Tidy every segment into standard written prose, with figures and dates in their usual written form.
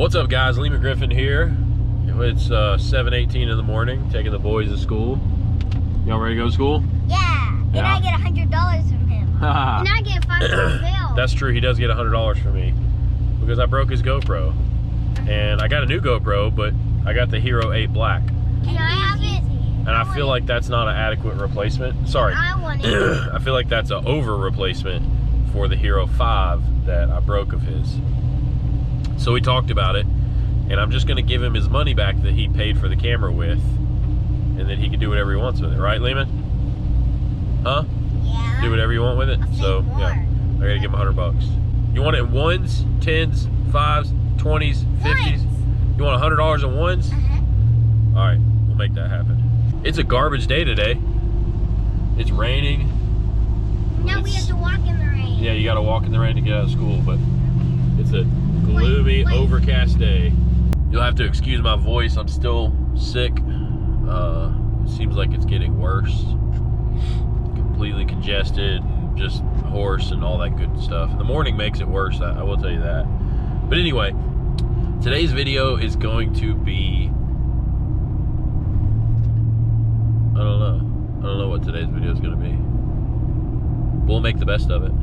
What's up, guys? Lee McGriffin here. It's 7:18 in the morning, taking the boys to school. Y'all ready to go to school? Yeah, and I get $100 from him. And I get $5 bill. That's true, he does get $100 from me because I broke his GoPro. And I got a new GoPro, but I got the Hero 8 Black. And I have it. And I feel like that's not an adequate replacement. Sorry. I want it. I feel like that's an over replacement for the Hero 5 that I broke of his. So we talked about it, and I'm just gonna give him his money back that he paid for the camera with, and then he can do whatever he wants with it, right, Lehman? Huh? Yeah. Do whatever you want with it. So yeah, I gotta give him $100. You want it in ones, tens, fives, 20s, 50s? You want $100 in ones? All right, we'll make that happen. It's a garbage day today. It's raining. No, we have to walk in the rain. Yeah, you gotta walk in the rain to get out of school, but it's a gloomy, overcast day. You'll have to excuse my voice. I'm still sick. It seems like it's getting worse. Completely congested, just hoarse and all that good stuff. The morning makes it worse, I will tell you that. But anyway, today's video is going to be, I don't know what today's video is going to be. We'll make the best of it.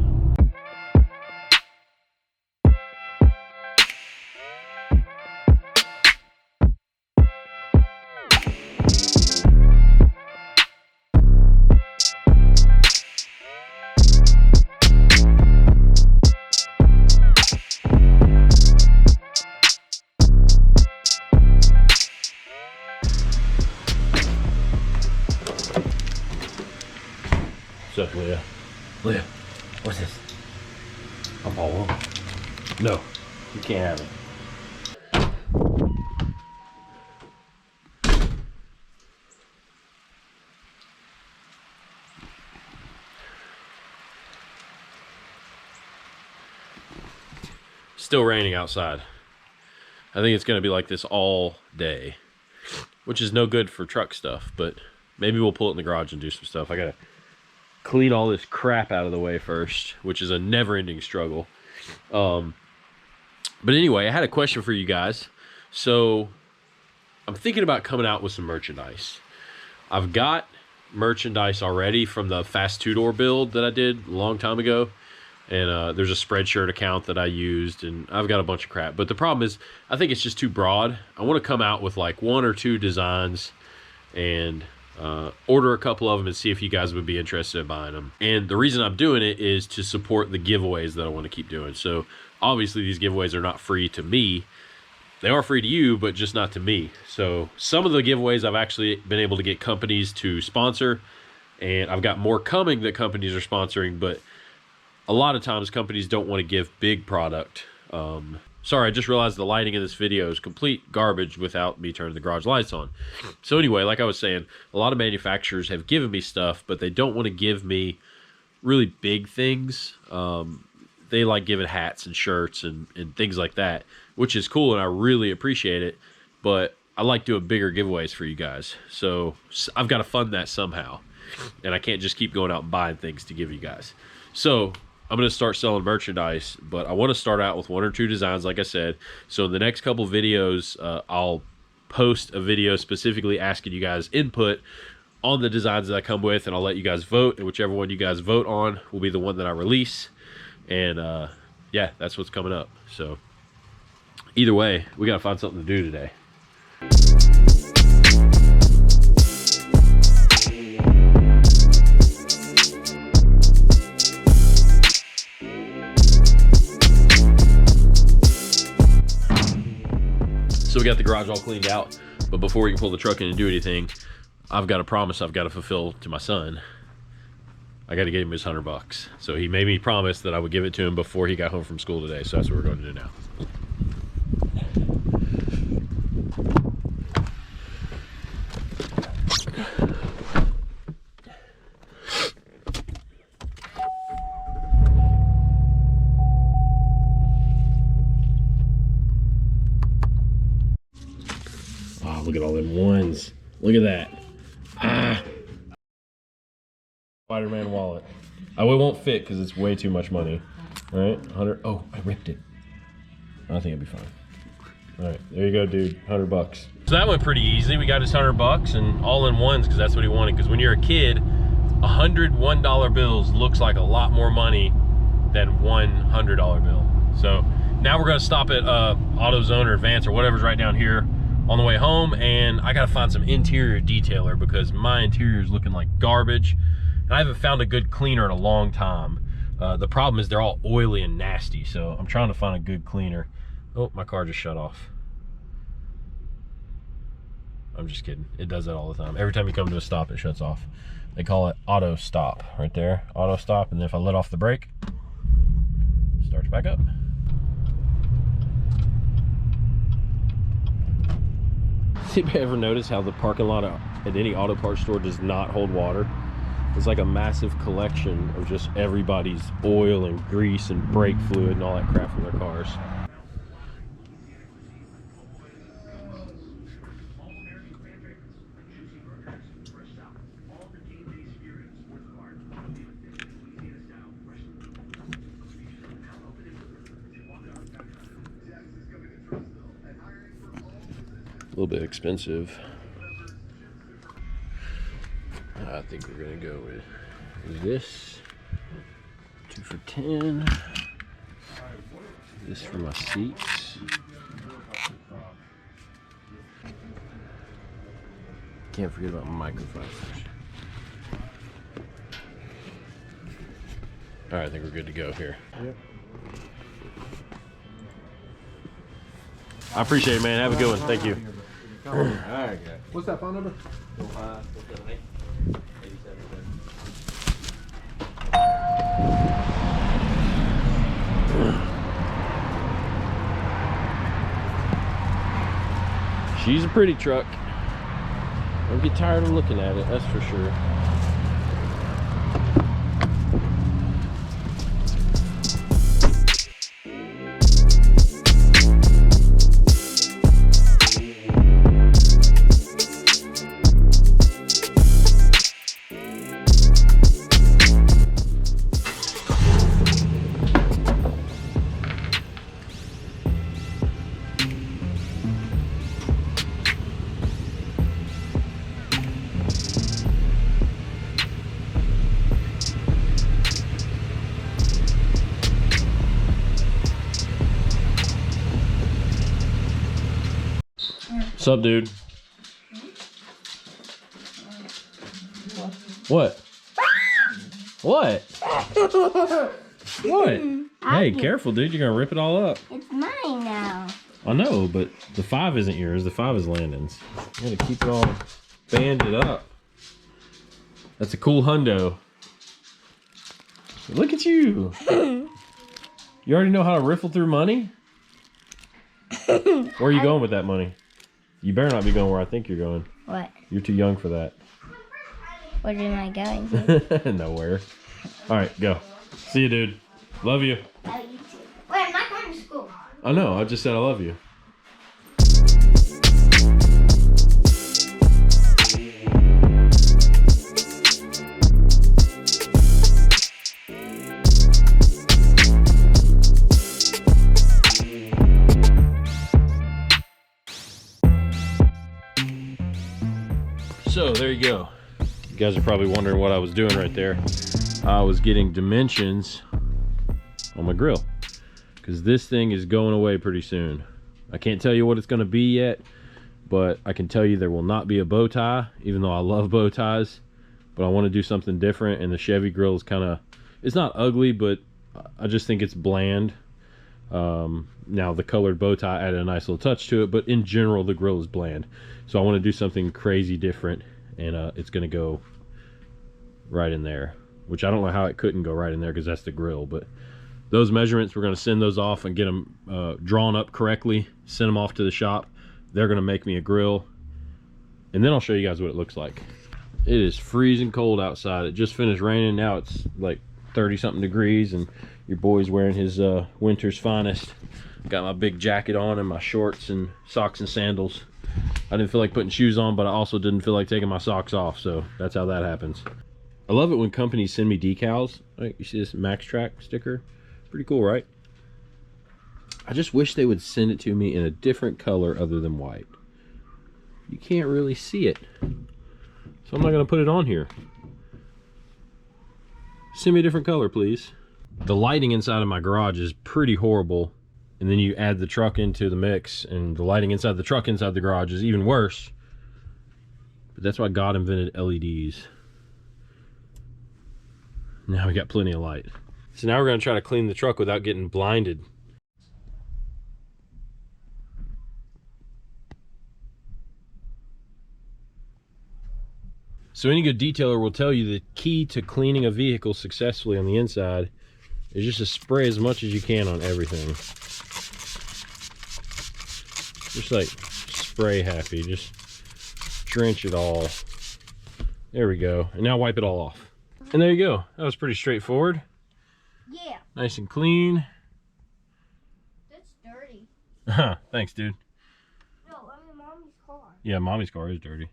What's up, Leah? Leah, what's this? A ball? No, you can't have it. Still raining outside. I think it's gonna be like this all day, which is no good for truck stuff, but maybe we'll pull it in the garage and do some stuff. I gotta clean all this crap out of the way first, which is a never-ending struggle. But anyway, I had a question for you guys. So I'm thinking about coming out with some merchandise. I've got merchandise already from the fast two-door build that I did a long time ago, and there's a Spreadshirt account that I used, and I've got a bunch of crap. But the problem is, I think it's just too broad. I want to come out with like 1 or 2 designs and order a couple of them and see if you guys would be interested in buying them. And the reason I'm doing it is to support the giveaways that I want to keep doing. So obviously these giveaways are not free to me. They are free to you, but just not to me. So some of the giveaways I've actually been able to get companies to sponsor, and I've got more coming that companies are sponsoring, but a lot of times companies don't want to give big product. Sorry, I just realized the lighting in this video is complete garbage without me turning the garage lights on. So anyway, like I was saying, a lot of manufacturers have given me stuff, but they don't want to give me really big things. They like giving hats and shirts and things like that, which is cool, and I really appreciate it. But I like doing bigger giveaways for you guys. So I've got to fund that somehow, and I can't just keep going out and buying things to give you guys. So I'm going to start selling merchandise, but I want to start out with 1 or 2 designs, like I said. So in the next couple videos, I'll post a video specifically asking you guys input on the designs that I come with, and I'll let you guys vote, and whichever one you guys vote on will be the one that I release. And yeah, that's what's coming up. So either way, we got to find something to do today. So we got the garage all cleaned out, but before we can pull the truck in and do anything, I've got a promise I've got to fulfill to my son. I got to get him his $100. So he made me promise that I would give it to him before he got home from school today. So that's what we're going to do now. Oh, look at all them ones. Look at that. Ah. Spider-Man wallet. Oh, it won't fit because it's way too much money. All right, 100. Oh, I ripped it. I think it'll be fine. All right, there you go, dude. $100. So that went pretty easy. We got his $100 and all in ones because that's what he wanted. Because when you're a kid, $101 bills looks like a lot more money than one $100 bill. So now we're gonna stop at AutoZone or Advance or whatever's right down here on the way home, and I gotta find some interior detailer because my interior is looking like garbage, and I haven't found a good cleaner in a long time. The problem is they're all oily and nasty, so I'm trying to find a good cleaner. Oh, my car just shut off. I'm just kidding. It does that all the time. Every time you come to a stop, it shuts off. They call it auto stop right there. Auto stop, and then if I let off the brake, it starts back up. Anybody ever notice how the parking lot at any auto parts store does not hold water? It's like a massive collection of just everybody's oil and grease and brake fluid and all that crap from their cars. A little bit expensive. I think we're gonna go with this. 2 for $10. This for my seats. Can't forget about my microfibers. All right, I think we're good to go here. Yep. I appreciate it, man. Have a good one. Thank you. All right, what's that phone number? She's a pretty truck. Don't get tired of looking at it, that's for sure. What's up, dude? What? What? What? Hey, careful, dude. You're gonna rip it all up. It's mine now. I know, but the 5 isn't yours. The 5 is Landon's. You gotta keep it all banded up. That's a cool hundo. Look at you. You already know how to riffle through money? Where are you going with that money? You better not be going where I think you're going. What? You're too young for that. Where am I going to? Nowhere. All right, go. See you, dude. Love you. Oh, you too. Wait, I'm not going to school. I know. I just said I love you. So there you go. You guys are probably wondering what I was doing right there. I was getting dimensions on my grill because this thing is going away pretty soon. I can't tell you what it's going to be yet, but I can tell you there will not be a bow tie, even though I love bow ties. But I want to do something different, and the Chevy grill is kind of, it's not ugly, but I just think it's bland. Now the colored bow tie added a nice little touch to it, but in general the grill is bland. So I want to do something crazy different, and it's going to go right in there, which I don't know how it couldn't go right in there because that's the grill. But those measurements, we're going to send those off and get them drawn up correctly, send them off to the shop. They're going to make me a grill, and then I'll show you guys what it looks like. It is freezing cold outside. It just finished raining. Now it's like 30 something degrees, and your boy's wearing his winter's finest. Got my big jacket on and my shorts and socks and sandals. I didn't feel like putting shoes on, but I also didn't feel like taking my socks off, so that's how that happens. I love it when companies send me decals. Like, you see this Max Track sticker? Pretty cool, right? I just wish they would send it to me in a different color other than white. You can't really see it. So I'm not going to put it on here. Send me a different color, please. The lighting inside of my garage is pretty horrible. And then you add the truck into the mix, and the lighting inside the truck inside the garage is even worse. But that's why God invented LEDs. Now we got plenty of light. So now we're going to try to clean the truck without getting blinded. So any good detailer will tell you the key to cleaning a vehicle successfully on the inside is just to spray as much as you can on everything. Just like spray happy, just drench it all. There we go. And now wipe it all off. And there you go. That was pretty straightforward. Yeah. Nice and clean. That's dirty. Thanks, dude. No, I'm in Mommy's car. Yeah, Mommy's car is dirty.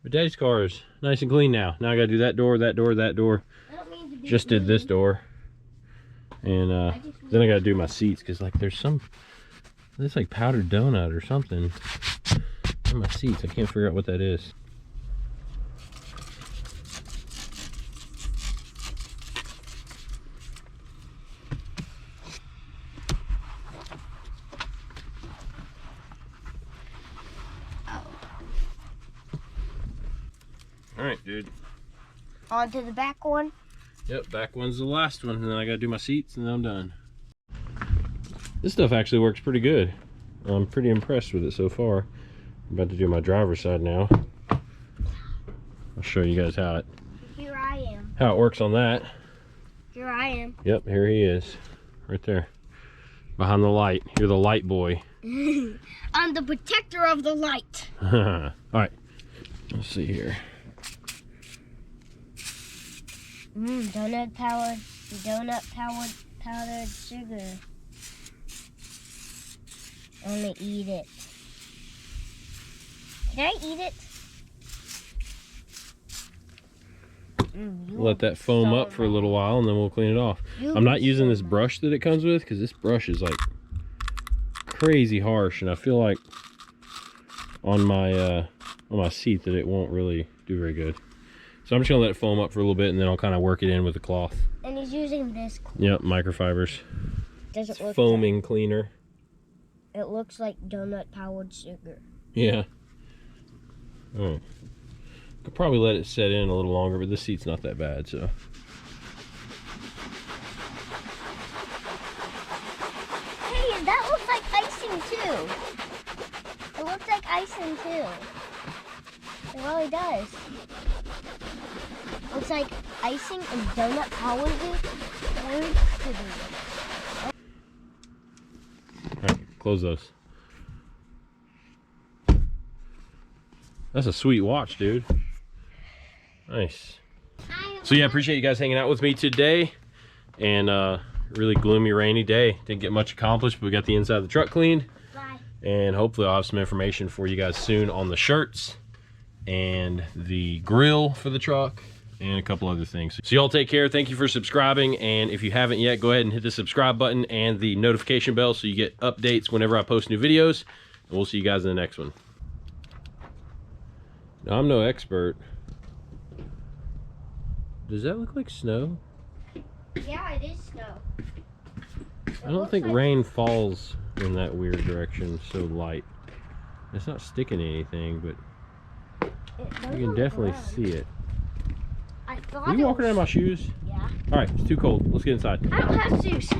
But Daddy's car is nice and clean now. Now I gotta do that door, that door, that door. I don't mean to be Just did this door. And then I gotta do my seats, because like there's like powdered donut or something in my seats. I can't figure out what that is. All right, dude. On to the back one. Yep, back one's the last one, and then I gotta do my seats, and then I'm done. This stuff actually works pretty good. I'm pretty impressed with it so far. I'm about to do my driver's side now. I'll show you guys Here I am. how it works on that. Here I am. Yep, here he is, right there, behind the light. You're the light boy. I'm the protector of the light. All right, let's see here. Donut powdered sugar. I'm gonna eat it. Can I eat it? Let that foam up for a little while, and then we'll clean it off. I'm not using this brush that it comes with, because this brush is like crazy harsh, and I feel like on my seat that it won't really do very good. So I'm just gonna let it foam up for a little bit, and then I'll kind of work it in with the cloth. And he's using this. Yep, microfibers. Doesn't look Foaming cleaner. It looks like donut powdered sugar. Yeah. Oh. Could probably let it set in a little longer, but this seat's not that bad, so. Hey, and that looks like icing too. It looks like icing too. It really does. Looks like icing and donut powder sugar. Alright, close those. That's a sweet watch, dude. Nice. So yeah, appreciate you guys hanging out with me today. And really gloomy, rainy day. Didn't get much accomplished, but we got the inside of the truck cleaned. Bye. And hopefully I'll have some information for you guys soon on the shirts and the grill for the truck and a couple other things. So y'all take care. Thank you for subscribing. And if you haven't yet, go ahead and hit the subscribe button and the notification bell so you get updates whenever I post new videos. And we'll see you guys in the next one. Now, I'm no expert. Does that look like snow? Yeah, it is snow. I don't think rain falls in that weird direction so light. It's not sticking to anything, but you can definitely see it. I thought Are you walking around in my shoes? Yeah. All right, it's too cold. Let's get inside. I don't have shoes.